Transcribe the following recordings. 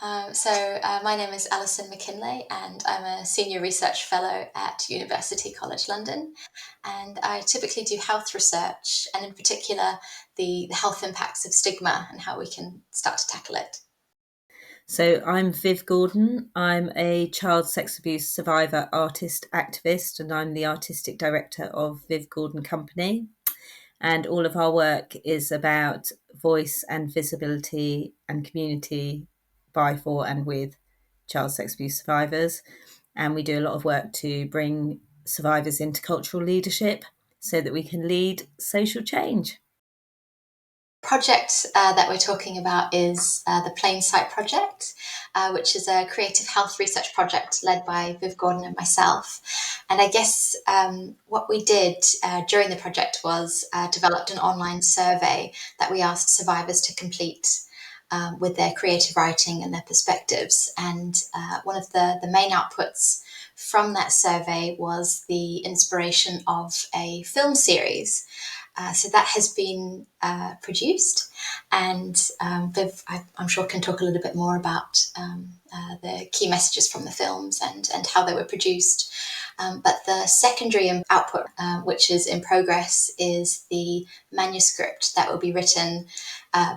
My name is Alison McKinlay, and I'm a senior research fellow at University College London. And I typically do health research, and in particular, the health impacts of stigma and how we can start to tackle it. So I'm Viv Gordon. I'm a child sex abuse survivor artist activist, and I'm the artistic director of Viv Gordon Company. And all of our work is about voice and visibility and community by, for, and with child sex abuse survivors. And we do a lot of work to bring survivors into cultural leadership so that we can lead social change. Project that we're talking about is the Plain Sight Project, which is a creative health research project led by Viv Gordon and myself. And I guess what we did during the project was developed an online survey that we asked survivors to complete with their creative writing and their perspectives. And one of the main outputs from that survey was the inspiration of a film series. So that has been produced, and Viv, I'm sure, can talk a little bit more about the key messages from the films and how they were produced. But the secondary output, which is in progress, is the manuscript that will be written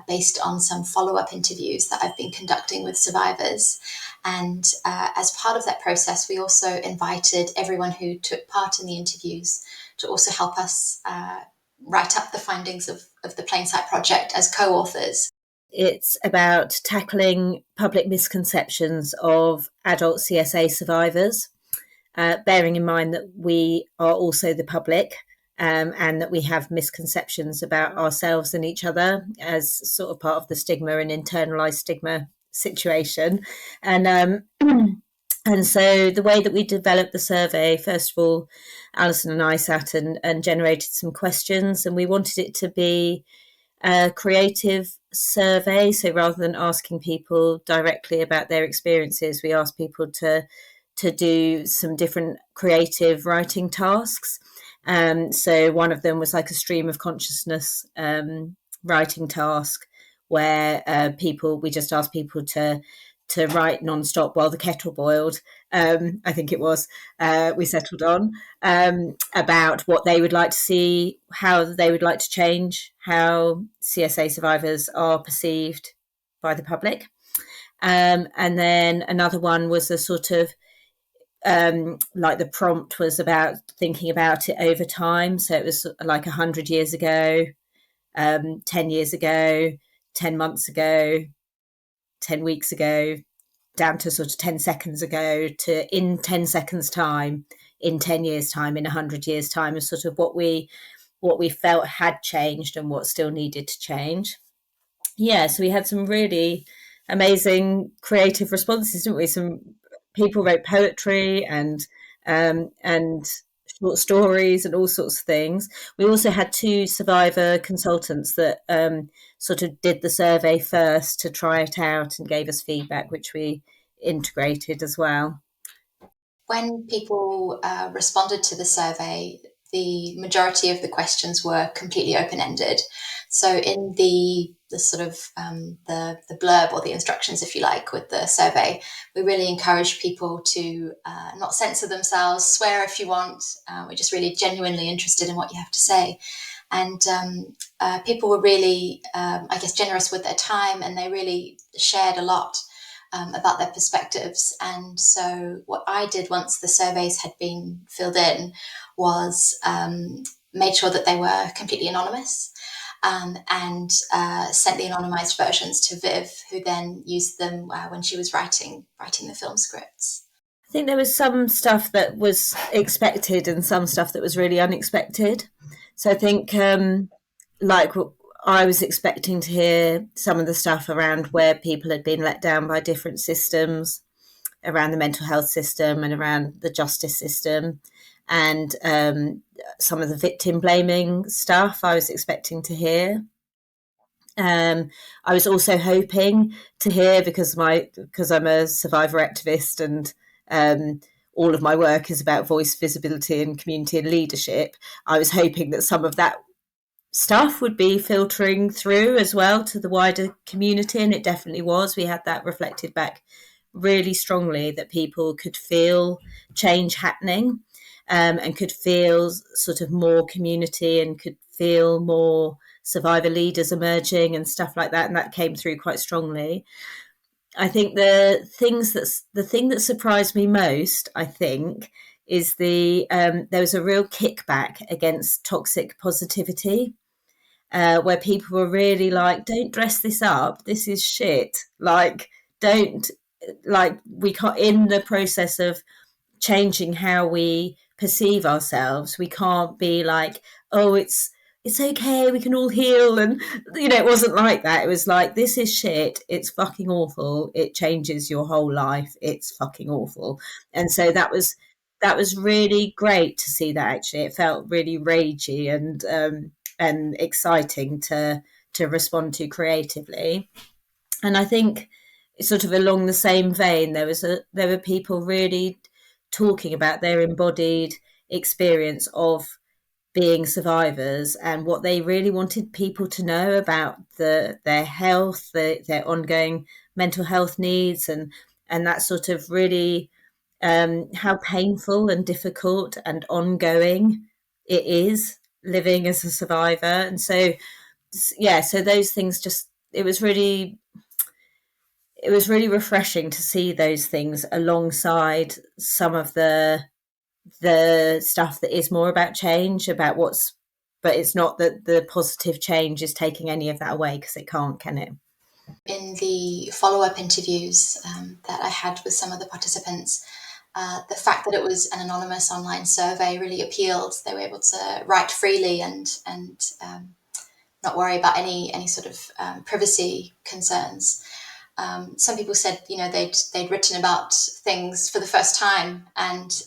based on some follow-up interviews that I've been conducting with survivors. And as part of that process, we also invited everyone who took part in the interviews to also help us write up the findings of the Plain Sight Project as co-authors. It's about tackling public misconceptions of adult CSA survivors, bearing in mind that we are also the public, and that we have misconceptions about ourselves and each other as sort of part of the stigma and internalized stigma situation. And and so the way that we developed the survey, first of all, Alison and I sat and generated some questions, and we wanted it to be a creative survey. So rather than asking people directly about their experiences, we asked people to do some different creative writing tasks. So one of them was like a stream of consciousness writing task, where we just asked people to write non-stop while the kettle boiled. I think it was, we settled on, about what they would like to see, how they would like to change, how CSA survivors are perceived by the public. And then another one was a sort of, like the prompt was about thinking about it over time. So it was like 100 years ago, 10 years ago, 10 months ago, 10 weeks ago, down to sort of 10 seconds ago, to in 10 seconds time, in 10 years time, in 100 years time, and sort of what we felt had changed and what still needed to change. Yeah, so we had some really amazing creative responses, didn't we? Some people wrote poetry and short stories and all sorts of things. We also had 2 survivor consultants that sort of did the survey first to try it out and gave us feedback, which we integrated as well. When people responded to the survey, the majority of the questions were completely open-ended. So in the sort of the blurb, or the instructions, if you like, with the survey, we really encourage people to not censor themselves, swear if you want. We're just really genuinely interested in what you have to say. And people were really, I guess, generous with their time, and they really shared a lot about their perspectives. And so what I did once the surveys had been filled in was made sure that they were completely anonymous, and sent the anonymized versions to Viv, who then used them when she was writing the film scripts. I think there was some stuff that was expected and some stuff that was really unexpected. So I think, like, I was expecting to hear some of the stuff around where people had been let down by different systems, around the mental health system and around the justice system, and some of the victim blaming stuff I was expecting to hear. I was also hoping to hear, because I'm a survivor activist, and all of my work is about voice, visibility, and community and leadership. I was hoping that some of that stuff would be filtering through as well to the wider community, and it definitely was. We had that reflected back really strongly, that people could feel change happening, and could feel sort of more community and could feel more survivor leaders emerging and stuff like that, and that came through quite strongly. I think the thing that surprised me most, I think, is there was a real kickback against toxic positivity, where people were really like, "Don't dress this up. This is shit. Like, don't like we can't in the process of changing how we perceive ourselves. We can't be like, oh, it's okay, we can all heal." And it wasn't like that. It was like, this is shit, it's fucking awful, it changes your whole life, it's fucking awful. And so that was really great to see that. Actually, it felt really ragey and exciting to respond to creatively. And I think sort of along the same vein, there were people really talking about their embodied experience of being survivors and what they really wanted people to know about their health, their ongoing mental health needs, and that sort of really how painful and difficult and ongoing it is living as a survivor. And so, yeah, so those things just, it was really refreshing to see those things alongside some of the stuff that is more about change, but it's not that the positive change is taking any of that away, because it can't, can it? In the follow-up interviews that I had with some of the participants, the fact that it was an anonymous online survey really appealed. They were able to write freely and not worry about any sort of privacy concerns. Some people said, they'd written about things for the first time, and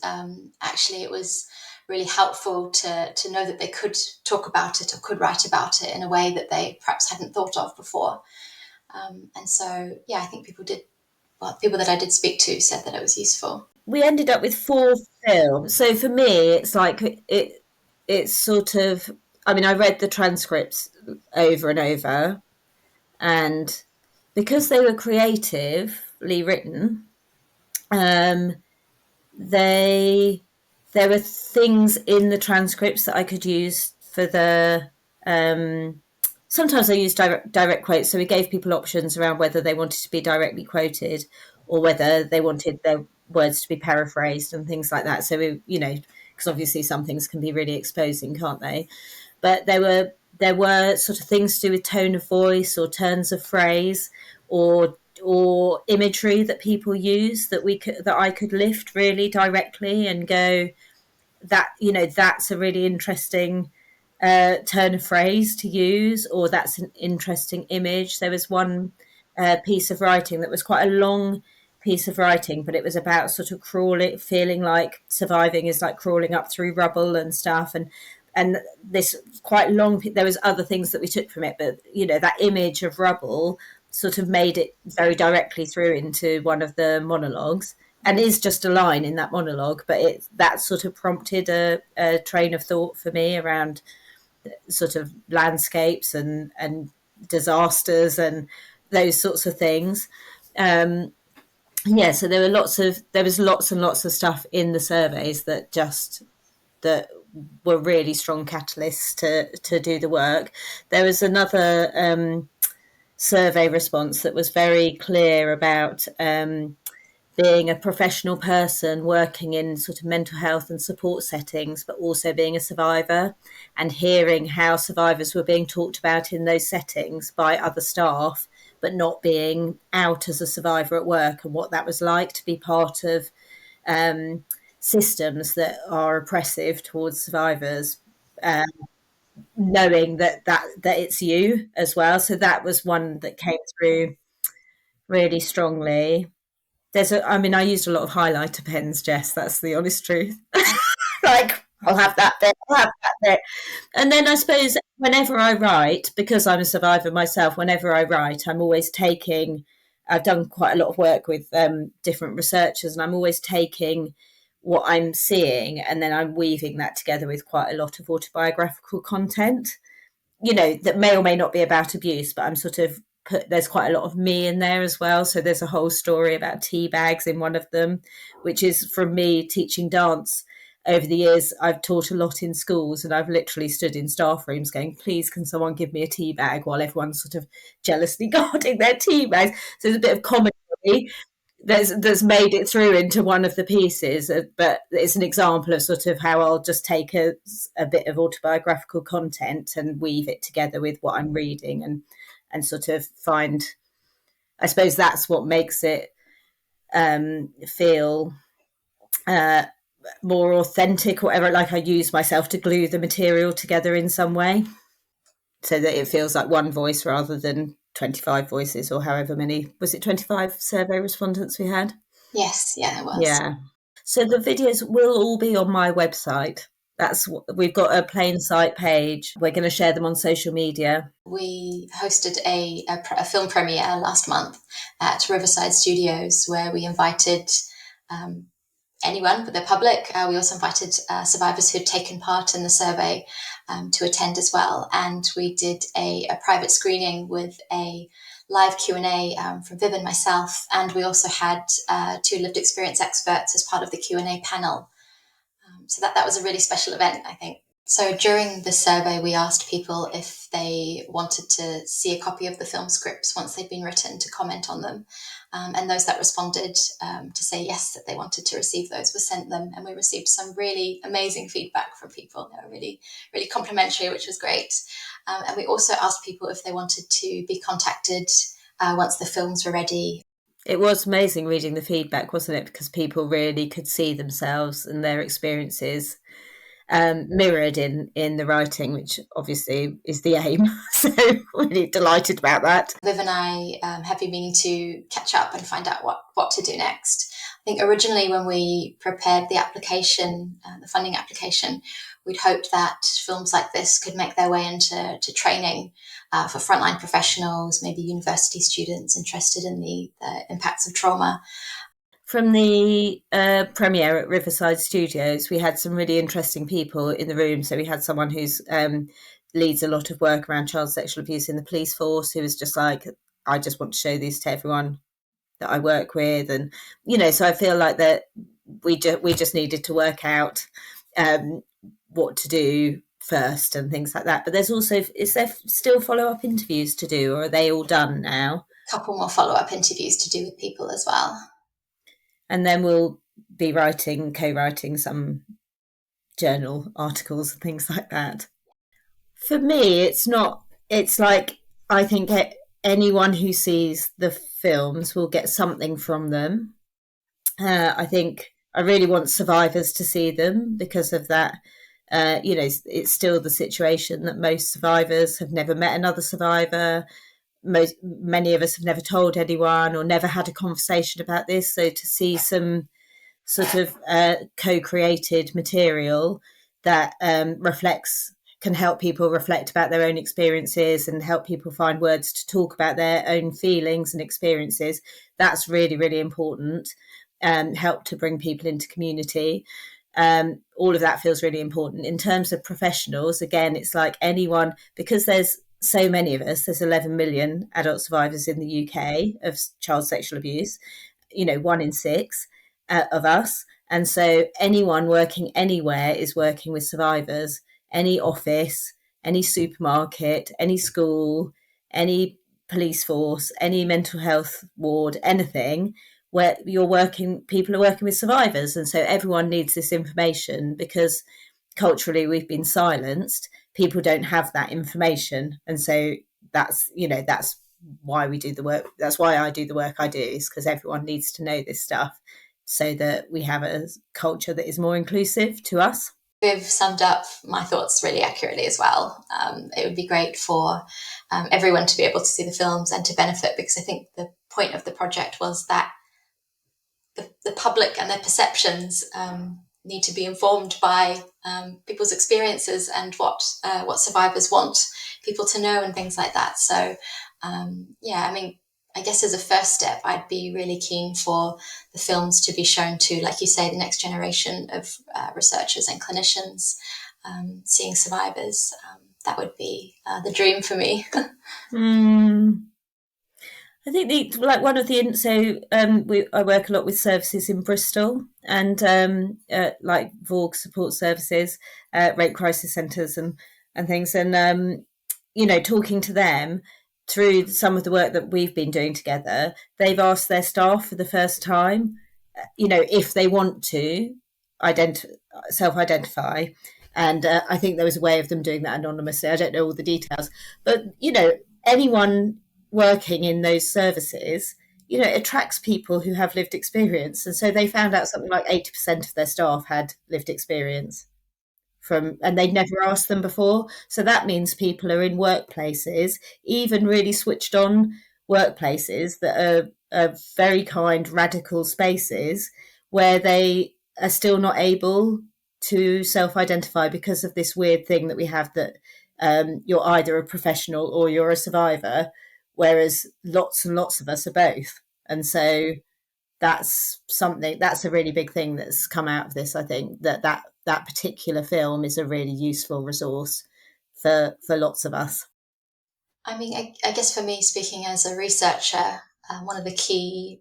actually it was really helpful to know that they could talk about it or could write about it in a way that they perhaps hadn't thought of before. And so, yeah, I think people that I did speak to said that it was useful. We ended up with 4 films. So for me, it's like it's sort of. I mean, I read the transcripts over and over, and because they were creatively written, um, they there were things in the transcripts that I could use for the. Sometimes I used direct quotes, so we gave people options around whether they wanted to be directly quoted or whether they wanted their words to be paraphrased and things like that. So because obviously some things can be really exposing, can't they? But there were sort of things to do with tone of voice or turns of phrase or imagery that people use that I could lift really directly and go, that's a really interesting turn of phrase to use, or that's an interesting image. There was one piece of writing that was quite a long piece of writing, but it was about sort of crawling, feeling like surviving is like crawling up through rubble and stuff, and this quite long. There was other things that we took from it, but that image of rubble sort of made it very directly through into one of the monologues, and is just a line in that monologue, but that sort of prompted a train of thought for me around sort of landscapes and disasters and those sorts of things. So there was lots and lots of stuff in the surveys that were really strong catalysts to do the work. There was another survey response that was very clear about being a professional person working in sort of mental health and support settings, but also being a survivor, and hearing how survivors were being talked about in those settings by other staff, but not being out as a survivor at work, and what that was like to be part of systems that are oppressive towards survivors, knowing that it's you as well. So that was one that came through really strongly. I used a lot of highlighter pens, Jess. That's the honest truth. Like, I'll have that bit, I'll have that bit. And then I suppose whenever I write, because I'm a survivor myself, whenever I write, I've done quite a lot of work with different researchers, and I'm always taking what I'm seeing and then I'm weaving that together with quite a lot of autobiographical content. that may or may not be about abuse, but I'm sort of there's quite a lot of me in there as well. So there's a whole story about tea bags in one of them, which is from me teaching dance. Over the years, I've taught a lot in schools, and I've literally stood in staff rooms going, please, can someone give me a tea bag, while everyone's sort of jealously guarding their tea bags. So there's a bit of comedy that's made it through into one of the pieces, but it's an example of sort of how I'll just take a bit of autobiographical content and weave it together with what I'm reading, and sort of find, I suppose that's what makes it feel more authentic or whatever. Like I use myself to glue the material together in some way so that it feels like one voice rather than 25 voices, or however many, was it 25 survey respondents we had? Yes, yeah, it was. Yeah. So the videos will all be on my website. We've got a plain sight page. We're going to share them on social media. We hosted a film premiere last month at Riverside Studios, where we invited anyone but the public. We also invited survivors who'd taken part in the survey to attend as well. And we did a private screening with a live Q&A from Viv and myself. And we also had 2 lived experience experts as part of the Q&A panel. So that was a really special event, I think. So during the survey, we asked people if they wanted to see a copy of the film scripts once they'd been written, to comment on them. And those that responded to say yes, that they wanted to receive those, were sent them. And we received some really amazing feedback from people. They were really, really complimentary, which was great. And we also asked people if they wanted to be contacted once the films were ready. It was amazing reading the feedback, wasn't it? Because people really could see themselves and their experiences mirrored in the writing, which obviously is the aim. So really delighted about that. Viv and I have been meaning to catch up and find out what to do next. I think originally when we prepared the application, the funding application, we'd hoped that films like this could make their way into training for frontline professionals, maybe university students interested in the impacts of trauma. From the premiere at Riverside Studios, we had some really interesting people in the room. So we had someone who's leads a lot of work around child sexual abuse in the police force, who was just like, I just want to show this to everyone that I work with. And, so I feel like that we just needed to work out what to do first and things like that. But there's also, is there still follow-up interviews to do, or are they all done now? A couple more follow-up interviews to do with people as well. And then we'll be co-writing some journal articles and things like that. For me, it's like, I think anyone who sees the films will get something from them. I think I really want survivors to see them because of that. It's still the situation that most survivors have never met another survivor. Many of us have never told anyone or never had a conversation about this. So to see some sort of co-created material that can help people reflect about their own experiences and help people find words to talk about their own feelings and experiences, that's really, really important. Help to bring people into community. All of that feels really important. In terms of professionals, again, it's like anyone, because there's so many of us, there's 11 million adult survivors in the UK of child sexual abuse, 1 in 6 of us. And so anyone working anywhere is working with survivors. Any office, any supermarket, any school, any police force, any mental health ward, anything where people are working with survivors. And so everyone needs this information because culturally we've been silenced. People don't have that information. And so that's why we do the work. That's why I do the work I do, is because everyone needs to know this stuff so that we have a culture that is more inclusive to us. Viv summed up my thoughts really accurately as well. It would be great for everyone to be able to see the films and to benefit, because I think the point of the project was that the public and their perceptions need to be informed by people's experiences and what survivors want people to know and things like that. So, I guess as a first step, I'd be really keen for the films to be shown to, like you say, the next generation of researchers and clinicians seeing survivors. that would be the dream for me. I think one of the I work a lot with services in Bristol and like VORG support services, rape crisis centres and things, and talking to them through some of the work that we've been doing together, they've asked their staff for the first time, if they want to self-identify. And I think there was a way of them doing that anonymously. I don't know all the details, but anyone working in those services, it attracts people who have lived experience. And so they found out something like 80% of their staff had lived experience and they'd never asked them before. So that means people are in workplaces, even really switched on workplaces that are very kind, radical spaces where they are still not able to self-identify because of this weird thing that we have that you're either a professional or you're a survivor, whereas lots and lots of us are both. And so that's a really big thing that's come out of this. I think that particular film is a really useful resource for lots of us. I mean, I guess for me, speaking as a researcher, one of the key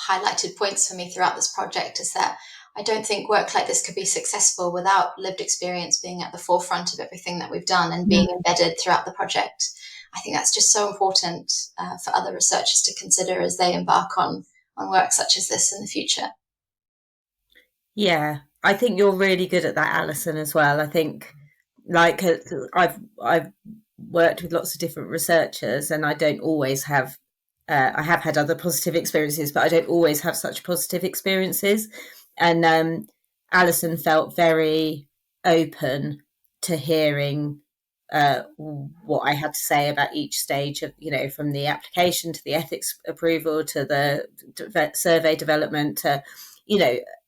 highlighted points for me throughout this project is that I don't think work like this could be successful without lived experience being at the forefront of everything that we've done and being embedded throughout the project. I think that's just so important for other researchers to consider as they embark on work such as this in the future. Yeah, I think you're really good at that, Alison, as well. I think, like, I've worked with lots of different researchers, and I don't always have. I have had other positive experiences, but I don't always have such positive experiences. And Alison felt very open to hearing what I had to say about each stage of, from the application to the ethics approval to the survey development to,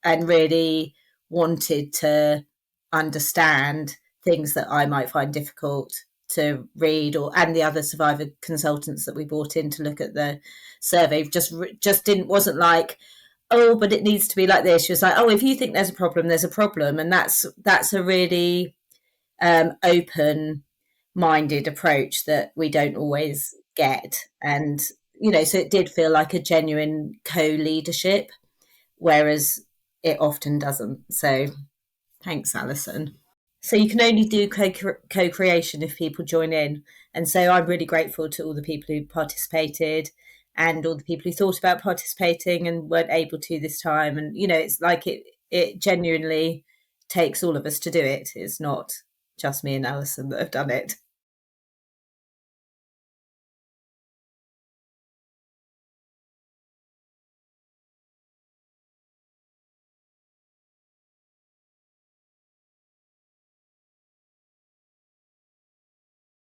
and really wanted to understand things that I might find difficult to read, and the other survivor consultants that we brought in to look at the survey wasn't like, oh, but it needs to be like this. She was like, oh, if you think there's a problem, and that's a really open-minded approach that we don't always get. And so it did feel like a genuine co-leadership, whereas it often doesn't. So thanks, Alison. So you can only do co-creation if people join in. And so I'm really grateful to all the people who participated and all the people who thought about participating and weren't able to this time. And, it's like it genuinely takes all of us to do it. It's not just me and Alison that have done it.